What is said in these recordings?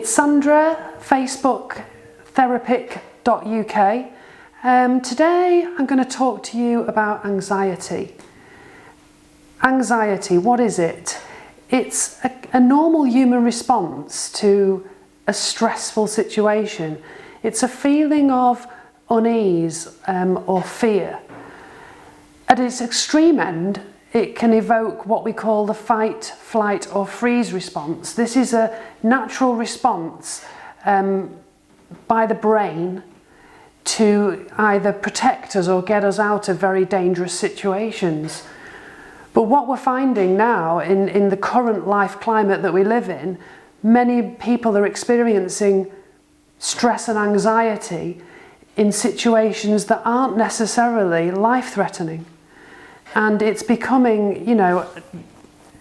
It's Sandra, Facebook, therapic.uk. Today I'm going to talk to you about anxiety. Anxiety, what is it? It's a normal human response to a stressful situation. It's a feeling of unease or fear. At its extreme end, it can evoke what we call the fight, flight or freeze response. This is a natural response by the brain to either protect us or get us out of very dangerous situations. But what we're finding now in the current life climate that we live in, many people are experiencing stress and anxiety in situations that aren't necessarily life-threatening. And it's becoming,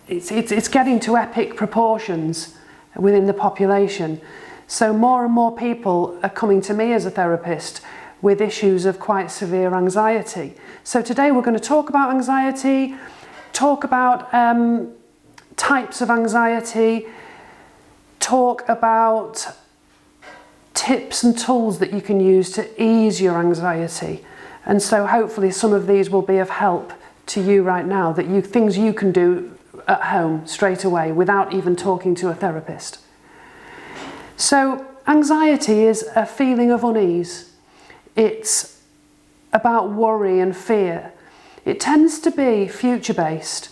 it's getting to epic proportions within the population. So more and more people are coming to me as a therapist with issues of quite severe anxiety. So today we're going to talk about anxiety, talk about types of anxiety, talk about tips and tools that you can use to ease your anxiety. And so hopefully some of these will be of help to you right now, things you can do at home straight away without even talking to a therapist. So anxiety is a feeling of unease. It's about worry and fear. It tends to be future-based.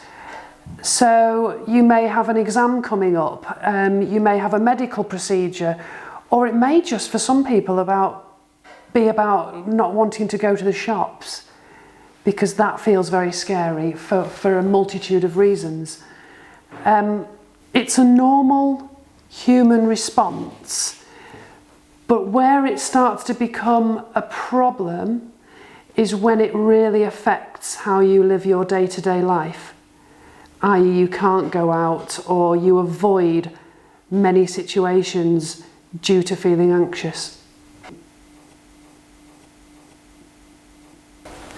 So you may have an exam coming up, you may have a medical procedure, or it may just, for some people, be about not wanting to go to the shops, because that feels very scary for a multitude of reasons. It's a normal human response, but where it starts to become a problem is when it really affects how you live your day-to-day life, i.e. you can't go out or you avoid many situations due to feeling anxious.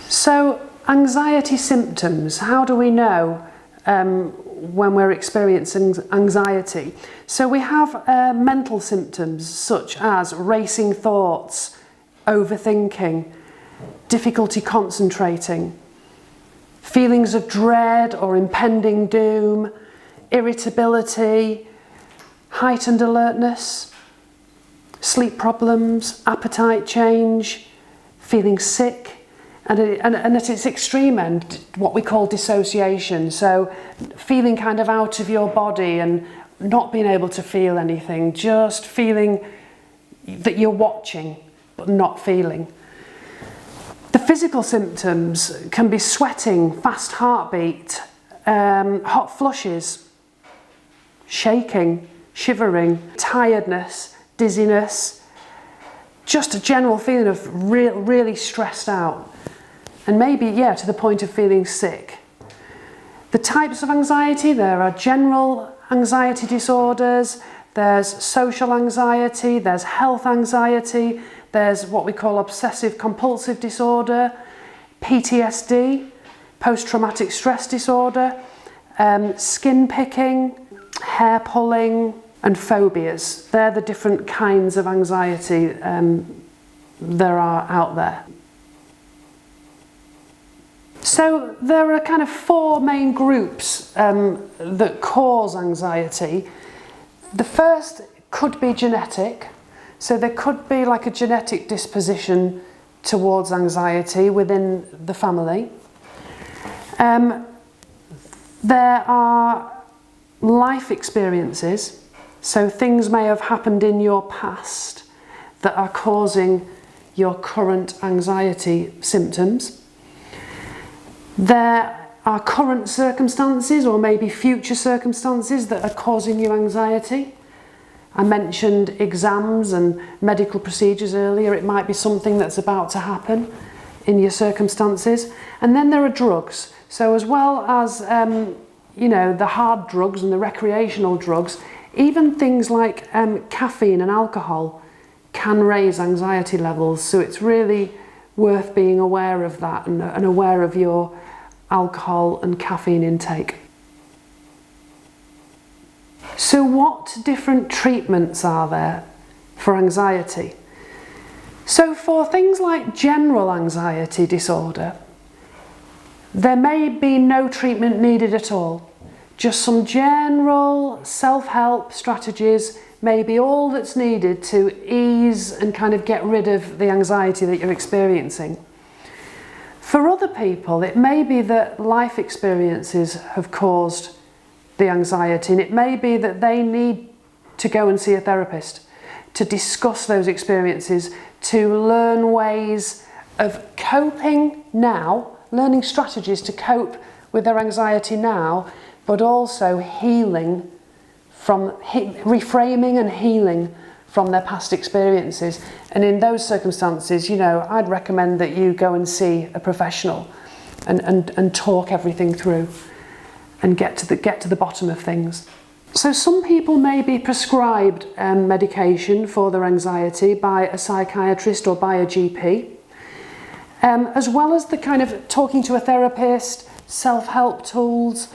So, anxiety symptoms, how do we know when we're experiencing anxiety? So we have mental symptoms such as racing thoughts, overthinking, difficulty concentrating, feelings of dread or impending doom, irritability, heightened alertness, sleep problems, appetite change, feeling sick, and at its extreme end, what we call dissociation, so feeling kind of out of your body and not being able to feel anything, just feeling that you're watching but not feeling. The physical symptoms can be sweating, fast heartbeat, hot flushes, shaking, shivering, tiredness, dizziness, just a general feeling of really stressed out. And maybe, to the point of feeling sick. The types of anxiety, there are general anxiety disorders, there's social anxiety, there's health anxiety, there's what we call obsessive compulsive disorder, PTSD, post-traumatic stress disorder, skin picking, hair pulling, and phobias. They're the different kinds of anxiety there are out there. So there are kind of four main groups that cause anxiety. The first could be genetic. So there could be like a genetic disposition towards anxiety within the family. There are life experiences. So things may have happened in your past that are causing your current anxiety symptoms. There are current circumstances or maybe future circumstances that are causing you anxiety. I mentioned exams and medical procedures earlier. It might be something that's about to happen in your circumstances. And then there are drugs. So as well as the hard drugs and the recreational drugs, even things like caffeine and alcohol can raise anxiety levels. So it's really worth being aware of that and aware of your alcohol and caffeine intake. So what different treatments are there for anxiety? So for things like general anxiety disorder, there may be no treatment needed at all. Just some general self-help strategies may be all that's needed to ease and kind of get rid of the anxiety that you're experiencing. For other people, it may be that life experiences have caused the anxiety, and it may be that they need to go and see a therapist to discuss those experiences, to learn ways of coping now, learning strategies to cope with their anxiety now, but also healing from reframing and healing from their past experiences. And in those circumstances, you know, I'd recommend that you go and see a professional and talk everything through and get to the bottom of things. So some people may be prescribed medication for their anxiety by a psychiatrist or by a GP, as well as the kind of talking to a therapist, self-help tools.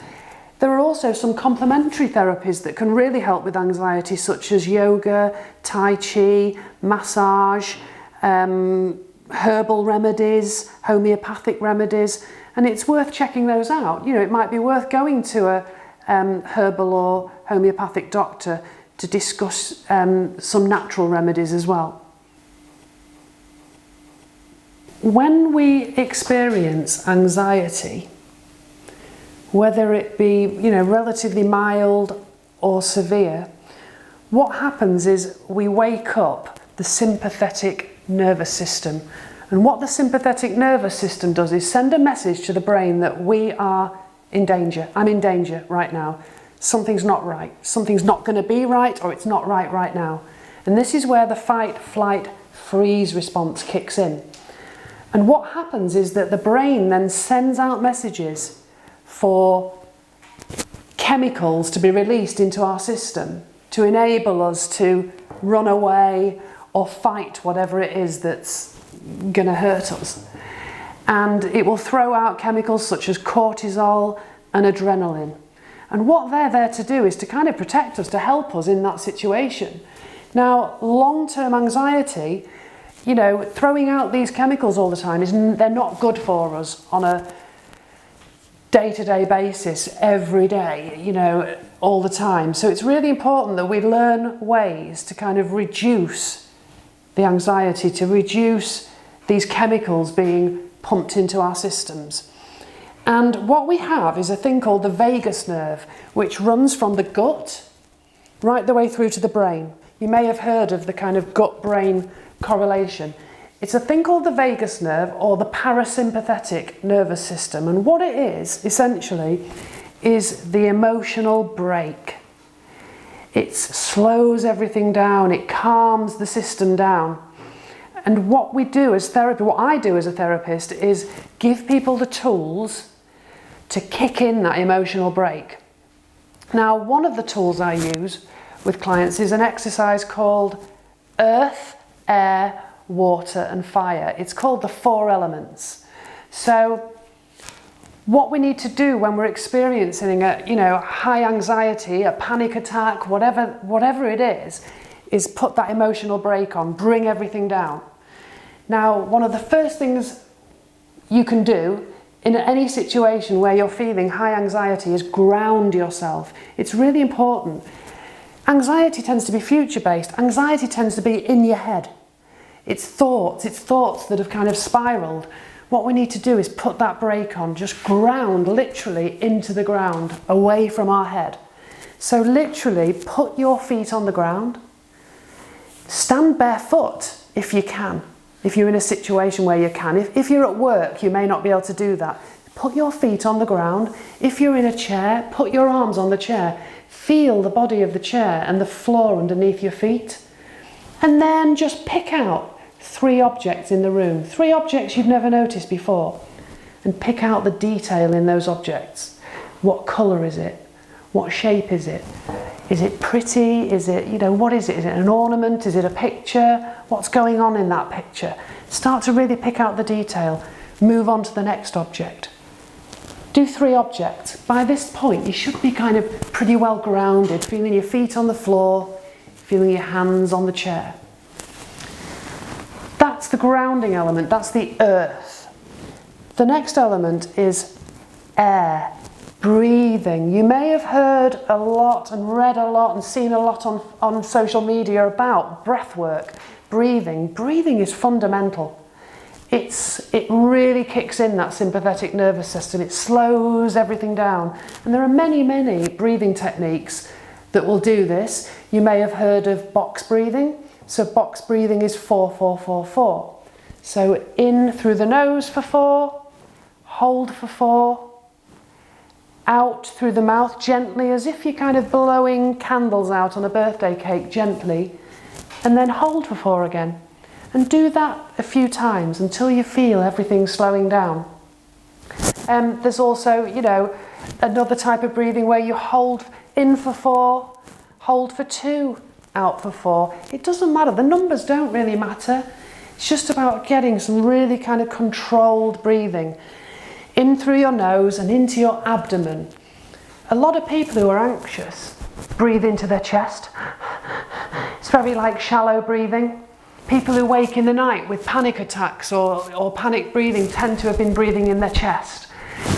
There are also some complementary therapies that can really help with anxiety, such as yoga, tai chi, massage, herbal remedies, homeopathic remedies, and it's worth checking those out. You know, it might be worth going to a herbal or homeopathic doctor to discuss some natural remedies as well. When we experience anxiety, whether it be, you know, relatively mild or severe, what happens is we wake up the sympathetic nervous system. And what the sympathetic nervous system does is send a message to the brain that we are in danger. I'm in danger right now. Something's not right. Something's not going to be right, or it's not right now. And this is where the fight, flight, freeze response kicks in. And what happens is that the brain then sends out messages for chemicals to be released into our system to enable us to run away or fight whatever it is that's going to hurt us. And it will throw out chemicals such as cortisol and adrenaline. And what they're there to do is to kind of protect us, to help us in that situation. Now, long-term anxiety, you know, throwing out these chemicals all the time, they're not good for us on a day-to-day basis, every day, you know, all the time. So it's really important that we learn ways to kind of reduce the anxiety, to reduce these chemicals being pumped into our systems. And what we have is a thing called the vagus nerve, which runs from the gut right the way through to the brain. You may have heard of the kind of gut-brain correlation. It's a thing called the vagus nerve, or the parasympathetic nervous system. And what it is, essentially, is the emotional brake. It slows everything down, it calms the system down. And what we do as therapy, what I do as a therapist, is give people the tools to kick in that emotional brake. Now, one of the tools I use with clients is an exercise called Earth, Air, Water and Fire. It's called the 4 elements. So what we need to do when we're experiencing a high anxiety, a panic attack, whatever it is put that emotional brake on, bring everything down. Now, one of the first things you can do in any situation where you're feeling high anxiety is ground yourself. It's really important. Anxiety tends to be future-based. Anxiety tends to be in your head. It's thoughts that have kind of spiraled. What we need to do is put that brake on, just ground literally into the ground, away from our head. So literally put your feet on the ground, stand barefoot if you can, if you're in a situation where you can. If you're at work, you may not be able to do that. Put your feet on the ground. If you're in a chair, put your arms on the chair. Feel the body of the chair and the floor underneath your feet. And then just pick out 3 objects in the room, 3 objects you've never noticed before, and pick out the detail in those objects. What colour is it? What shape is it? Is it pretty? Is it, what is it? Is it an ornament? Is it a picture? What's going on in that picture? Start to really pick out the detail. Move on to the next object. Do 3 objects. By this point, you should be kind of pretty well grounded, feeling your feet on the floor, feeling your hands on the chair. That's the grounding element, that's the earth. The next element is air, breathing. You may have heard a lot and read a lot and seen a lot on social media about breath work, breathing. Breathing is fundamental. It really kicks in that sympathetic nervous system. It slows everything down. And there are many, many breathing techniques that will do this. You may have heard of box breathing. So box breathing is 4-4-4-4. So in through the nose for 4, hold for 4, out through the mouth gently, as if you're kind of blowing candles out on a birthday cake gently, and then hold for 4 again. And do that a few times until you feel everything slowing down. There's also, you know, another type of breathing where you hold in for 4, hold for 2, out for 4. It doesn't matter, the numbers don't really matter. It's just about getting some really kind of controlled breathing. In through your nose and into your abdomen. A lot of people who are anxious breathe into their chest. It's very like shallow breathing. People who wake in the night with panic attacks or panic breathing tend to have been breathing in their chest.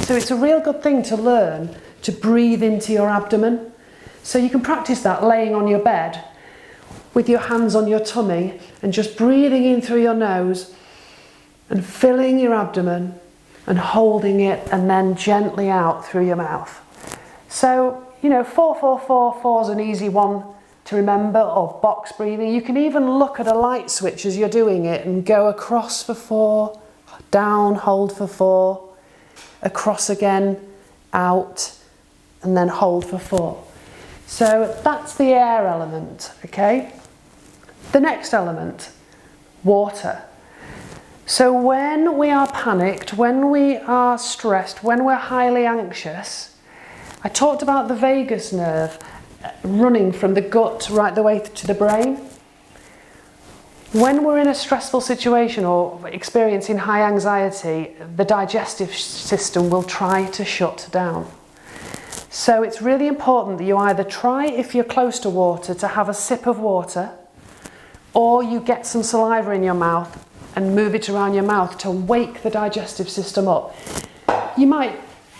So it's a real good thing to learn to breathe into your abdomen. So you can practice that laying on your bed with your hands on your tummy and just breathing in through your nose and filling your abdomen and holding it and then gently out through your mouth. So, you know, 4-4-4-4 is an easy one to remember, of box breathing. You can even look at a light switch as you're doing it and go across for 4, down, hold for 4, across again, out, and then hold for 4. So that's the air element, okay? The next element, water. So when we are panicked, when we are stressed, when we're highly anxious, I talked about the vagus nerve running from the gut right the way to the brain. When we're in a stressful situation or experiencing high anxiety, the digestive system will try to shut down. So it's really important that you either try, if you're close to water, to have a sip of water, or you get some saliva in your mouth and move it around your mouth to wake the digestive system up.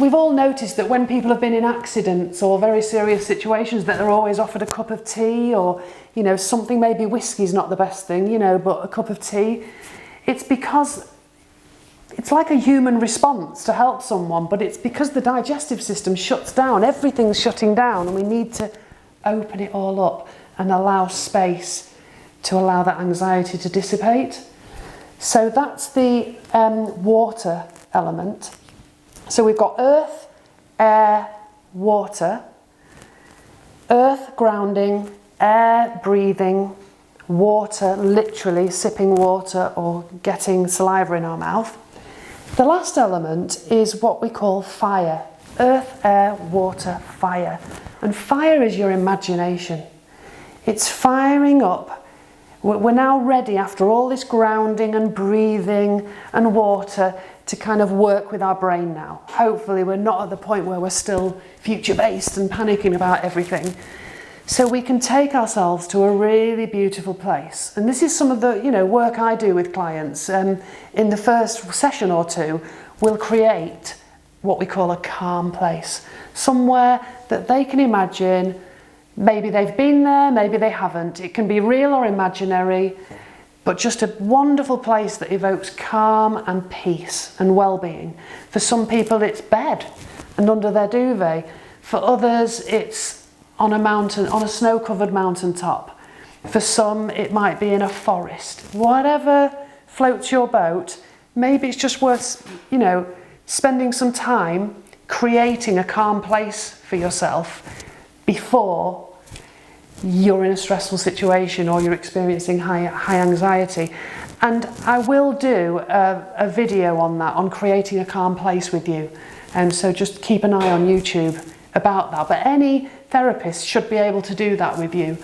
We've all noticed that when people have been in accidents or very serious situations, that they're always offered a cup of tea, or, you know, something, maybe whiskey's not the best thing, you know, but a cup of tea. It's because it's like a human response to help someone, but it's because the digestive system shuts down, everything's shutting down, and we need to open it all up and allow space to allow that anxiety to dissipate. So that's the water element. So we've got earth, air, water. Earth, grounding, air, breathing, water, literally sipping water or getting saliva in our mouth. The last element is what we call fire. Earth, air, water, fire. And fire is your imagination. It's firing up. We're now ready, after all this grounding and breathing and water, to kind of work with our brain now. Hopefully we're not at the point where we're still future-based and panicking about everything. So we can take ourselves to a really beautiful place. And this is some of the, you know, work I do with clients. In the first session or two, we'll create what we call a calm place. Somewhere that they can imagine. Maybe they've been there, maybe they haven't. It can be real or imaginary, but just a wonderful place that evokes calm and peace and well-being. For some people it's bed and under their duvet. For others it's on a mountain, on a snow-covered mountaintop. For some it might be in a forest. Whatever floats your boat, maybe it's just worth, you know, spending some time creating a calm place for yourself before you're in a stressful situation or you're experiencing high anxiety. And I will do a video on that, on creating a calm place with you. And so just keep an eye on YouTube about that. But any therapist should be able to do that with you.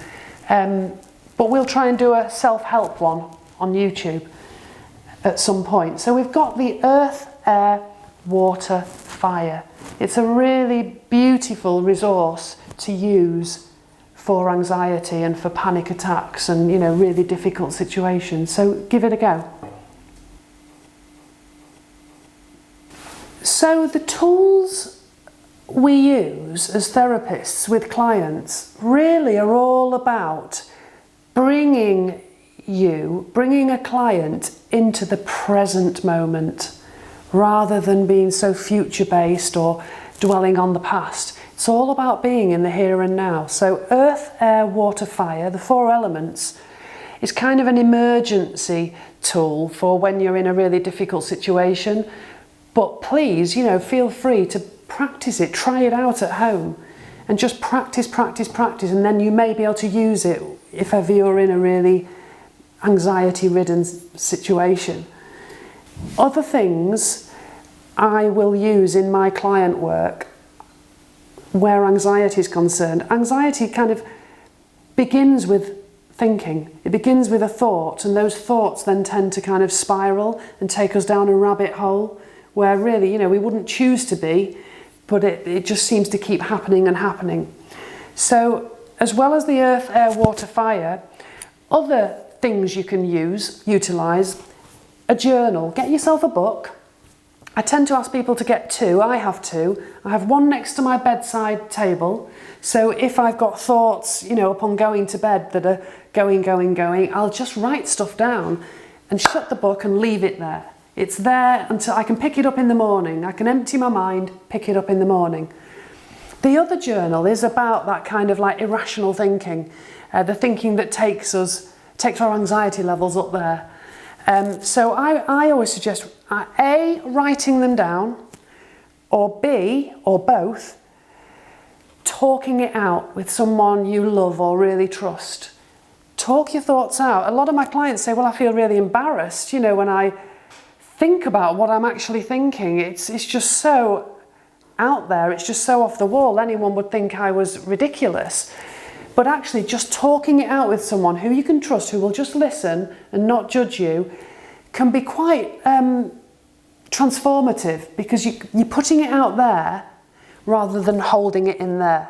But we'll try and do a self-help one on YouTube at some point. So we've got the earth, air, water, fire. It's a really beautiful resource to use for anxiety and for panic attacks and, you know, really difficult situations. So give it a go. So the tools we use as therapists with clients really are all about bringing a client into the present moment rather than being so future-based or dwelling on the past. It's all about being in the here and now. So earth, air, water, fire, the 4 elements, is kind of an emergency tool for when you're in a really difficult situation. But please, you know, feel free to practice it, try it out at home, and just practice, and then you may be able to use it if ever you're in a really anxiety-ridden situation. Other things I will use in my client work where anxiety is concerned. Anxiety kind of begins with thinking. It begins with a thought, and those thoughts then tend to kind of spiral and take us down a rabbit hole where really, you know, we wouldn't choose to be, but it just seems to keep happening and happening. So as well as the earth, air, water, fire, other things you can utilise, a journal. Get yourself a book. I tend to ask people to get 2. I have 2. I have one next to my bedside table. So if I've got thoughts, you know, upon going to bed that are going, I'll just write stuff down and shut the book and leave it there. It's there until I can pick it up in the morning. I can empty my mind, pick it up in the morning. The other journal is about that kind of like irrational thinking, the thinking that takes our anxiety levels up there. So I always suggest A, writing them down, or B, or both, talking it out with someone you love or really trust. Talk your thoughts out. A lot of my clients say, well, I feel really embarrassed, you know, when I think about what I'm actually thinking. It's just so out there, it's just so off the wall, anyone would think I was ridiculous. But actually just talking it out with someone who you can trust, who will just listen and not judge you, can be quite transformative, because you're putting it out there rather than holding it in there.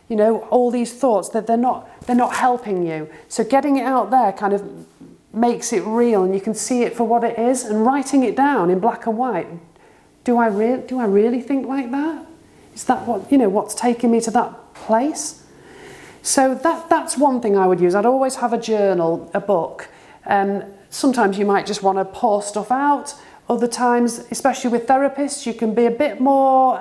You know, all these thoughts, that they're not helping you. So getting it out there kind of makes it real, and you can see it for what it is, and writing it down in black and white. Do I really think like that? Is that what, you know, what's taking me to that place? So that's one thing I would use. I'd always have a journal, a book. Sometimes you might just want to pour stuff out. Other times, especially with therapists, you can be a bit more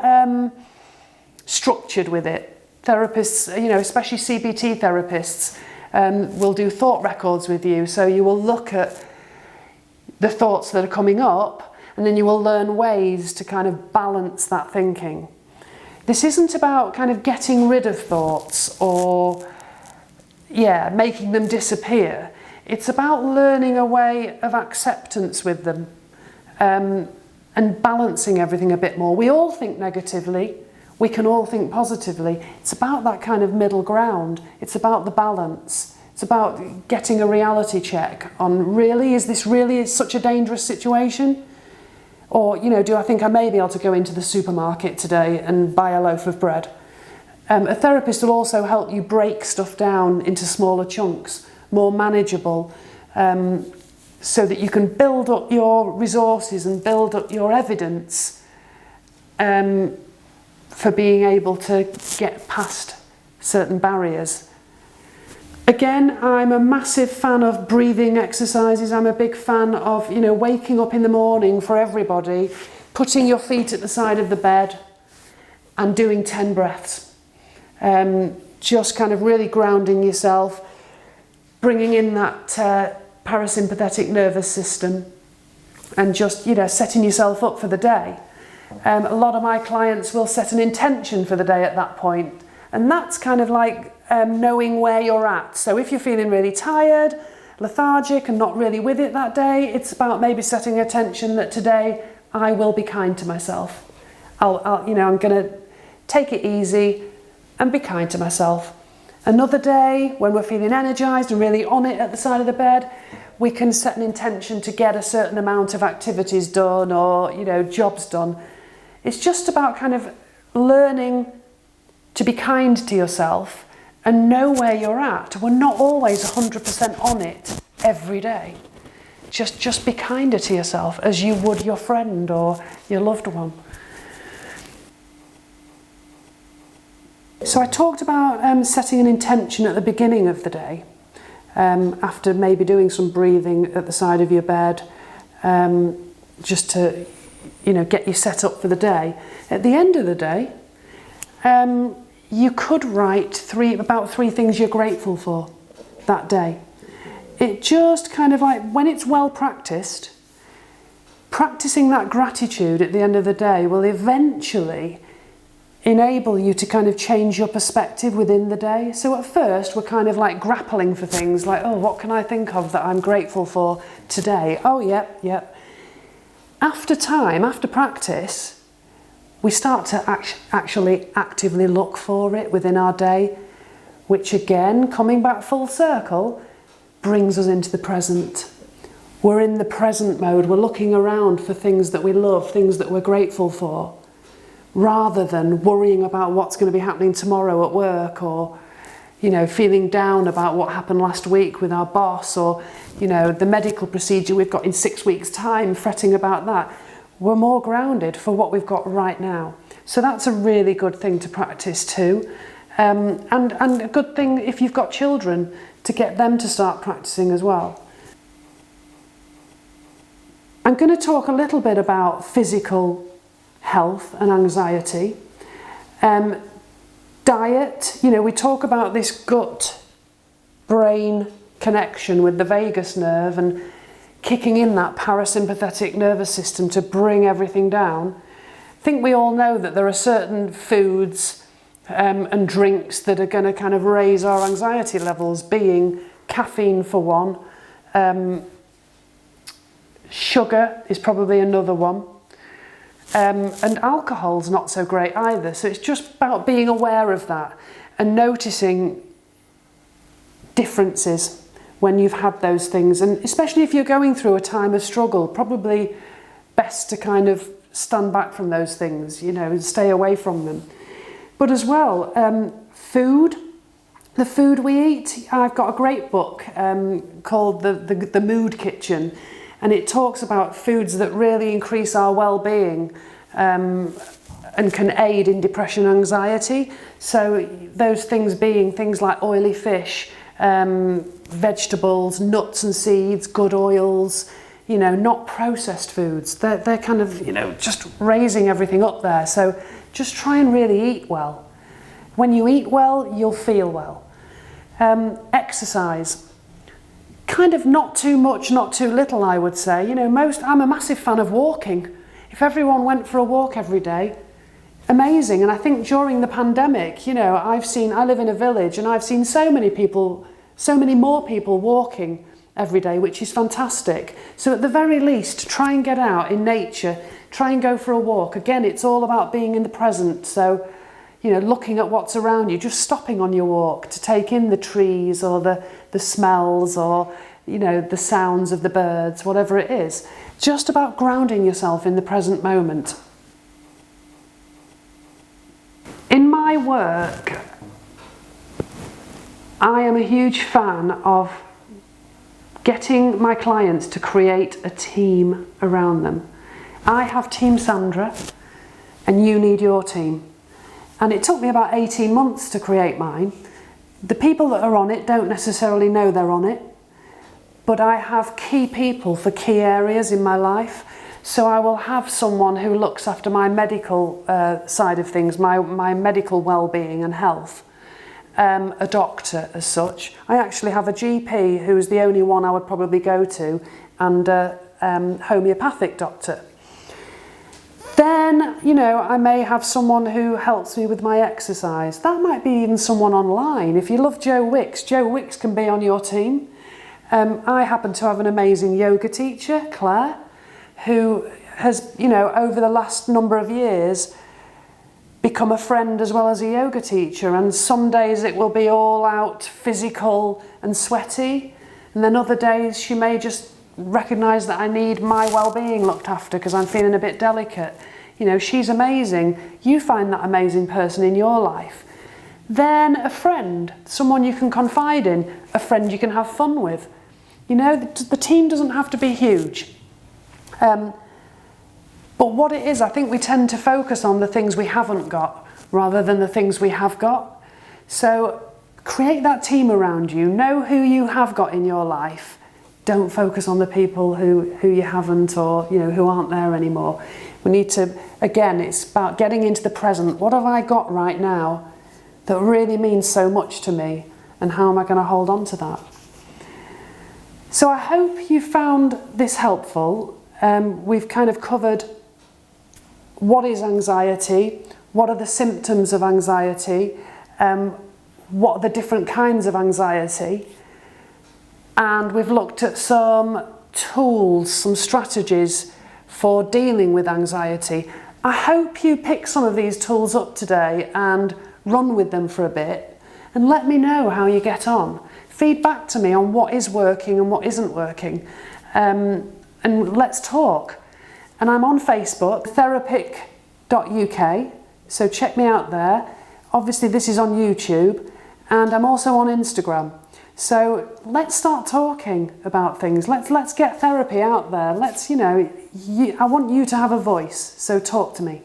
structured with it. Therapists, you know, especially CBT therapists, will do thought records with you. So you will look at the thoughts that are coming up, and then you will learn ways to kind of balance that thinking. This isn't about kind of getting rid of thoughts or, making them disappear. It's about learning a way of acceptance with them, and balancing everything a bit more. We all think negatively. We can all think positively. It's about that kind of middle ground. It's about the balance. It's about getting a reality check on, really, is this really such a dangerous situation? Or, you know, do I think I may be able to go into the supermarket today and buy a loaf of bread? A therapist will also help you break stuff down into smaller chunks, more manageable, so that you can build up your resources and build up your evidence for being able to get past certain barriers. Again, I'm a massive fan of breathing exercises. I'm a big fan of, you know, waking up in the morning for everybody, putting your feet at the side of the bed and doing 10 breaths. Just kind of really grounding yourself, bringing in that parasympathetic nervous system, and just, you know, setting yourself up for the day. A lot of my clients will set an intention for the day at that point, and that's kind of like knowing where you're at. So if you're feeling really tired, lethargic and not really with it that day, it's about maybe setting an intention that today I will be kind to myself. I'm going to take it easy and be kind to myself. Another day, when we're feeling energized and really on it at the side of the bed, we can set an intention to get a certain amount of activities done or, you know, jobs done. It's just about kind of learning to be kind to yourself and know where you're at. We're not always 100% on it every day. Just be kinder to yourself as you would your friend or your loved one. So I talked about setting an intention at the beginning of the day, after maybe doing some breathing at the side of your bed, just to, get you set up for the day. At the end of the day, you could write about three things you're grateful for that day. It just kind of like, when it's well practiced, practicing that gratitude at the end of the day will eventually enable you to kind of change your perspective within the day. So at first we're kind of like grappling for things like, oh, what can I think of that I'm grateful for today? Oh, yep. After time, after practice, we start to actually actively look for it within our day, which again, coming back full circle, brings us into the present. We're in the present mode. We're looking around for things that we love, things that we're grateful for, rather than worrying about what's going to be happening tomorrow at work, or feeling down about what happened last week with our boss, or the medical procedure we've got in 6 weeks' time, fretting about that. We're more grounded for what we've got right now. So that's a really good thing to practice too, and a good thing if you've got children, to get them to start practicing as well. I'm going to talk a little bit about physical health and anxiety. Diet, we talk about this gut-brain connection with the vagus nerve and kicking in that parasympathetic nervous system to bring everything down. I think we all know that there are certain foods and drinks that are going to kind of raise our anxiety levels, being caffeine for one. Sugar is probably another one. And alcohol's not so great either. So it's just about being aware of that and noticing differences when you've had those things. And especially if you're going through a time of struggle, probably best to kind of stand back from those things, and stay away from them. But as well, food, the food we eat. I've got a great book called the Mood Kitchen, and it talks about foods that really increase our well-being and can aid in depression and anxiety. So those things being things like oily fish, vegetables, nuts and seeds, good oils, not processed foods. They're kind of, just raising everything up there. So just try and really eat well. When you eat well, you'll feel well. Exercise. Kind of not too much, not too little, I would say. I'm a massive fan of walking. If everyone went for a walk every day, amazing. And I think during the pandemic, I live in a village, and I've seen so many more people walking every day, which is fantastic. So at the very least, try and get out in nature, try and go for a walk. Again, it's all about being in the present. So, looking at what's around you, just stopping on your walk to take in the trees or the smells or, the sounds of the birds, whatever it is. Just about grounding yourself in the present moment. In my work, I am a huge fan of getting my clients to create a team around them. I have Team Sandra, and you need your team. And it took me about 18 months to create mine. The people that are on it don't necessarily know they're on it, but I have key people for key areas in my life. So I will have someone who looks after my medical side of things, my medical well-being and health. A doctor as such. I actually have a GP who is the only one I would probably go to, and a homeopathic doctor. Then, I may have someone who helps me with my exercise. That might be even someone online. If you love Joe Wicks can be on your team. I happen to have an amazing yoga teacher, Claire, who has, over the last number of years, become a friend as well as a yoga teacher. And some days it will be all out physical and sweaty, and then other days she may just recognise that I need my well-being looked after because I'm feeling a bit delicate. you know, she's amazing, you find that amazing person in your life. Then a friend, someone you can confide in, a friend you can have fun with. You know, the team doesn't have to be huge. But what it is, I think we tend to focus on the things we haven't got rather than the things we have got. So create that team around you. Know who you have got in your life. Don't focus on the people who you haven't, or you know, who aren't there anymore. We need to, again, it's about getting into the present. What have I got right now that really means so much to me, and how am I going to hold on to that? So I hope you found this helpful. We've kind of covered what is anxiety, what are the symptoms of anxiety, what are the different kinds of anxiety, and we've looked at some tools, some strategies for dealing with anxiety. I hope you pick some of these tools up today and run with them for a bit, and let me know how you get on. Feed back to me on what is working and what isn't working, and let's talk. And I'm on Facebook, therapic.uk, so check me out there. Obviously this is on YouTube, and I'm also on Instagram. So let's start talking about things. Let's get therapy out there. Let's, you know, I want you to have a voice, so talk to me.